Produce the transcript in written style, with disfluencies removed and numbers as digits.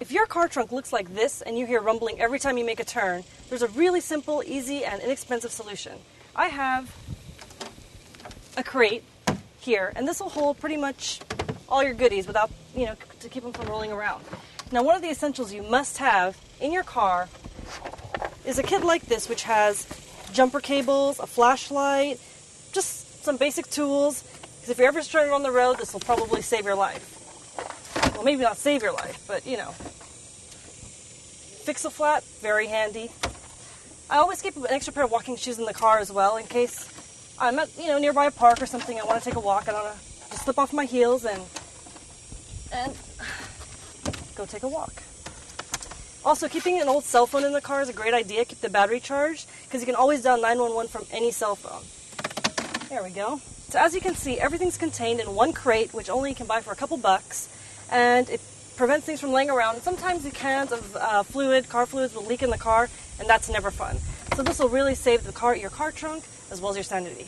If your car trunk looks like this and you hear rumbling every time you make a turn, there's a really simple, easy, and inexpensive solution. I have a crate here, and this will hold pretty much all your goodies without, to keep them from rolling around. Now, one of the essentials you must have in your car is a kit like this, which has jumper cables, a flashlight, just some basic tools, because if you're ever stranded on the road, this will probably save your life. Well, maybe not save your life, but, Fix-A-Flat, very handy. I always keep an extra pair of walking shoes in the car as well, in case I'm at, nearby a park or something. I want to take a walk. I don't want to just slip off my heels and go take a walk. Also, keeping an old cell phone in the car is a great idea. Keep the battery charged, because you can always dial 911 from any cell phone. There we go. So as you can see, everything's contained in one crate, which only you can buy for a couple bucks, and it prevents things from laying around. And sometimes the cans of car fluids will leak in the car, and that's never fun. So this will really save your car trunk as well as your sanity.